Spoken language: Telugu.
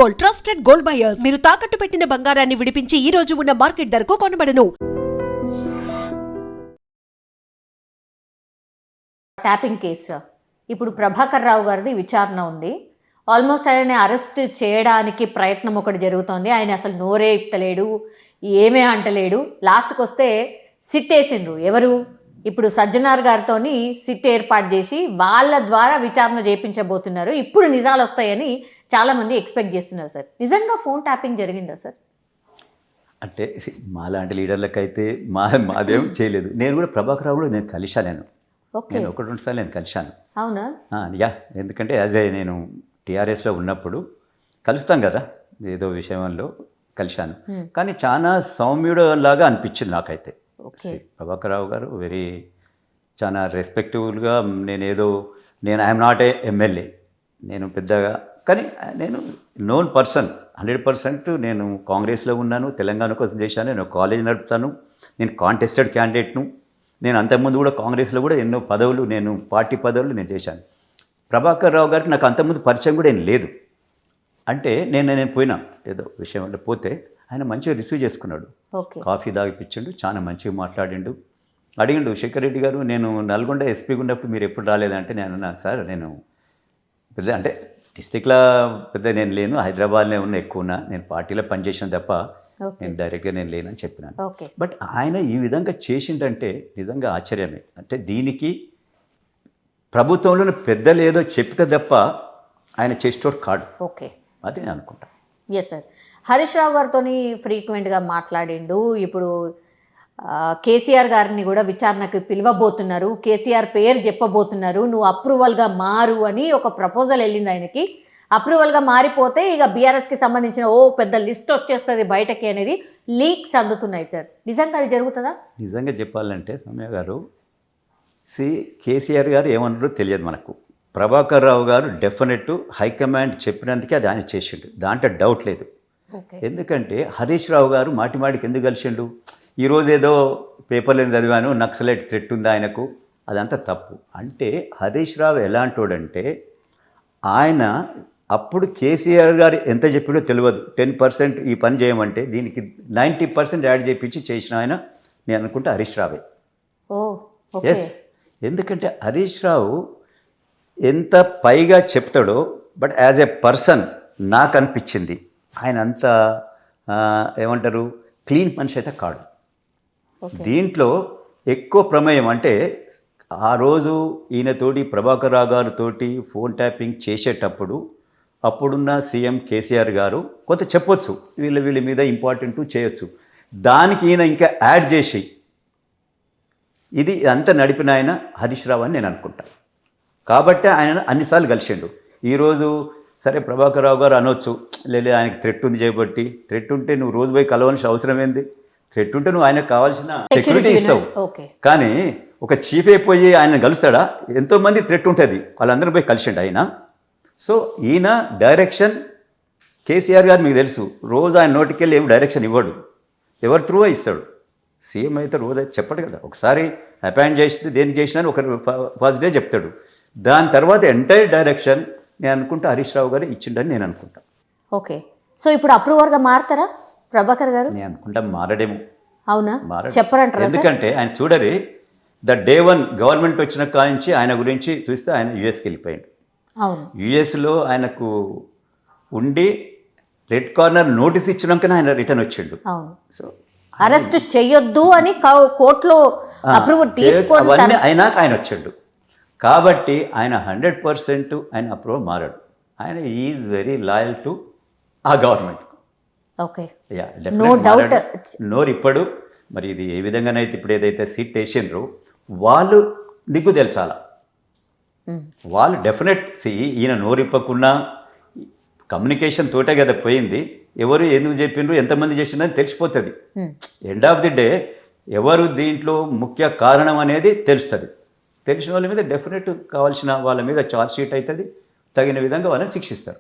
Gold, trusted gold buyers. మీరు తాకట్టు పెట్టిన బంగారాన్ని విడిపించి ఈ రోజు ఉన్న మార్కెట్ ధరకు కొనబడను. ట్యాపింగ్ కేసు ఇప్పుడు ప్రభాకర్ రావు గారిది విచారణ ఉంది. ఆల్మోస్ట్ ఆయన అరెస్ట్ చేయడానికి ప్రయత్నం ఒకటి జరుగుతోంది. ఆయన అసలు నోరే ఇప్పలేడు, ఏమే అంటలేడు. లాస్ట్కి వస్తే సిట్ వేసిండ్రు. ఎవరు ఇప్పుడు సజ్జనార్ గారితో సిట్ ఏర్పాటు చేసి వాళ్ళ ద్వారా విచారణ చేయించబోతున్నారు. ఇప్పుడు నిజాలు వస్తాయని చాలామంది ఎక్స్పెక్ట్ చేస్తున్నారు. సార్, నిజంగా ఫోన్ ట్యాపింగ్ జరిగిందా సార్? అంటే మాలాంటి లీడర్లకైతే మాదేం చేయలేదు. నేను కూడా ప్రభాకర్ రావు కూడా నేను కలిశాను. నేను ఒకటి రెండు సార్లు నేను కలిశాను. అవునా? ఎందుకంటే యాజ్ ఏ నేను టీఆర్ఎస్లో ఉన్నప్పుడు కలుస్తాం కదా, ఏదో విషయంలో కలిశాను. కానీ చాలా సౌమ్యుడు లాగా అనిపించింది నాకైతే. ప్రభాకర్ రావు గారు చాలా రెస్పెక్టబుల్గా, నేను ఐఎమ్ నాట్ ఏ ఎమ్మెల్యే, నేను పెద్దగా, కానీ నేను నోన్ పర్సన్ 100%. నేను కాంగ్రెస్లో ఉన్నాను, తెలంగాణ కోసం చేశాను, నేను కాలేజ్ నడుపుతాను, నేను కాంటెస్టెడ్ క్యాండిడేట్ను. నేను అంతకుముందు కూడా కాంగ్రెస్లో కూడా ఎన్నో పదవులు, నేను పార్టీ పదవులు నేను చేశాను. ప్రభాకర్ రావు గారికి నాకు అంతకుముందు పరిచయం కూడా ఏం లేదు. అంటే నేను పోయినా ఏదో విషయం అంటే పోతే ఆయన మంచిగా రిసీవ్ చేసుకున్నాడు, కాఫీ తాగిపించిండు, చాలా మంచిగా మాట్లాడిండు. అడిగిండు, శేఖర్ రెడ్డి గారు నేను నల్గొండ ఎస్పీగా ఉన్నప్పుడు మీరు ఎప్పుడు రాలేదంటే నేను అన్నా, సార్ నేను పెద్ద అంటే డిస్టిక్లో పెద్ద నేను లేను, హైదరాబాద్లో ఉన్న ఎక్కువ ఉన్నా, నేను పార్టీలో పనిచేసిన తప్ప నేను డైరెక్ట్గా నేను లేనని చెప్పినాను. బట్ ఆయన ఈ విధంగా చేసిండంటే నిజంగా ఆశ్చర్యమే. అంటే దీనికి ప్రభుత్వంలోని పెద్దలు ఏదో చెప్తే తప్ప ఆయన చేసేటోడు కాడు. అది నేను అనుకుంటా. ఎస్ సార్, హరీష్ రావు గారితో ఫ్రీక్వెంట్గా మాట్లాడిండు. ఇప్పుడు కేసీఆర్ గారిని కూడా విచారణకు పిలవబోతున్నారు, కేసీఆర్ పేరు చెప్పబోతున్నారు, నువ్వు అప్రూవల్గా మారు అని ఒక ప్రపోజల్ వెళ్ళింది ఆయనకి. అప్రూవల్గా మారిపోతే ఇక బీఆర్ఎస్కి సంబంధించిన పెద్ద లిస్ట్ వచ్చేస్తుంది బయటకి అనేది లీక్స్ అందుతున్నాయి సార్. నిజంగా అది జరుగుతుందా? నిజంగా చెప్పాలంటే సౌమ్య గారు, కేసీఆర్ గారు ఏమన్నారో తెలియదు మనకు. ప్రభాకర్ రావు గారు డెఫినెట్ హైకమాండ్ చెప్పినందుకే అది ఆయన చేసిండు, దాంట్లో డౌట్ లేదు. ఎందుకంటే హరీష్ రావు గారు మాటిమాటికి ఎందుకు కలిసిండు? ఈరోజు ఏదో పేపర్లో చదివాను నక్సలైట్ థ్రెట్ ఉంది ఆయనకు, అదంతా తప్పు. అంటే హరీష్ రావు ఎలాంటోడంటే, ఆయన అప్పుడు కేసీఆర్ గారు ఎంత చెప్పినో తెలియదు, 10% ఈ పని చేయమంటే దీనికి 90% యాడ్ చేయించి చేసిన ఆయన నేను అనుకుంటే హరీష్ రావే. ఎస్, ఎందుకంటే హరీష్ రావు ఎంత పైగా చెప్తాడో, బట్ యాజ్ ఏ పర్సన్ నాకు అనిపించింది ఆయన అంత ఏమంటారు క్లీన్ మనిషి అయితే కాడు. దీంట్లో ఎక్కువ ప్రమేయం అంటే ఆ రోజు ఈయనతోటి ప్రభాకర్ రావు గారితోటి ఫోన్ ట్యాపింగ్ చేసేటప్పుడు అప్పుడున్న సీఎం కేసీఆర్ గారు కొంత చెప్పొచ్చు, వీళ్ళ మీద ఇంపార్టెంట్ చేయొచ్చు. దానికి ఈయన ఇంకా యాడ్ చేసి ఇది అంతా నడిపిన ఆయన హరీష్ రావు అని నేను అనుకుంటాను. కాబట్టి ఆయన అన్నిసార్లు కలిసిండు. ఈరోజు సరే ప్రభాకర్ రావు గారు అనొచ్చు, లేదా ఆయనకి థ్రెట్ ఉంది చేయబట్టి. థ్రెట్ ఉంటే నువ్వు రోజు పోయి కలవాల్సిన అవసరం ఏంది? థ్రెట్ ఉంటే నువ్వు ఆయనకు కావాల్సిన సెక్యూరిటీ ఇస్తావు. కానీ ఒక చీఫ్ అయిపోయి ఆయన కలుస్తాడా? ఎంతోమంది థ్రెట్ ఉంటుంది, వాళ్ళందరూ పోయి కలిసిండు ఆయన. సో ఈయన డైరెక్షన్ కేసీఆర్ గారు మీకు తెలుసు, రోజు ఆయన నోటికెళ్ళి ఏం డైరెక్షన్ ఇవ్వడు, ఎవరి త్రూ ఇస్తాడు. సీఎం అయితే రోజు అయితే చెప్పడు కదా, ఒకసారి అపాయింట్ చేస్తే దేనికి చేసినా ఒక ఫస్ట్ డే చెప్తాడు. దాని తర్వాత ఎంటైర్ డైరెక్షన్ నేను అనుకుంటా హరీష్ రావు గారు ఇచ్చిండని నేను అనుకుంటా. ఓకే, సో ఇప్పుడు అప్రూవర్గా మారుతారా ప్రభాకర్ గారు? నేను అనుకుంటా మారడేమో. అవునా? చెప్పరంటారా? ఎందుకంటే ఆయన చూడరి, ద డే 1 గవర్నమెంట్ వచ్చిన కాంచి ఆయన గురించి చూస్తే ఆయన యుఎస్కి వెళ్ళిపోయాడు. అవును, యుఎస్లో ఆయనకు ఉండి రెడ్ కార్నర్ నోటీస్ ఇచ్చినాకనే ఆయన రిటర్న్ వచ్చిండు. అవును, సో అరెస్ట్ చేయొద్దు అని కోర్టులో అప్రూవల్ తీసుకొని అయినాక ఆయన వచ్చాడు. కాబట్టి ఆయన 100% ఆయన అప్రూవల్ మారాడు. ఆయన ఈజ్ వెరీ లాయల్ టు ఆ గవర్నమెంట్. Okay, no doubt. నోరిప్పుడు మరి ఇది ఏ విధంగానైతే ఇప్పుడు ఏదైతే సీట్ వేసిండ్రో వాళ్ళు దిగ్గు తెలుసాల, వాళ్ళు డెఫినెట్ ఈయన నోరిప్పకున్నా కమ్యూనికేషన్ తోటే కదా పోయింది. ఎవరు ఎందుకు చెప్పిండ్రు, ఎంతమంది చేసిండ్రు తెలిసిపోతుంది. ఎండ్ ఆఫ్ ది డే ఎవరు దీంట్లో ముఖ్య కారణం అనేది తెలుస్తుంది. తెలిసిన వాళ్ళ మీద డెఫినెట్ కావాల్సిన వాళ్ళ మీద ఛార్జ్ షీట్ అవుతుంది, తగిన విధంగా వాళ్ళని శిక్షిస్తారు.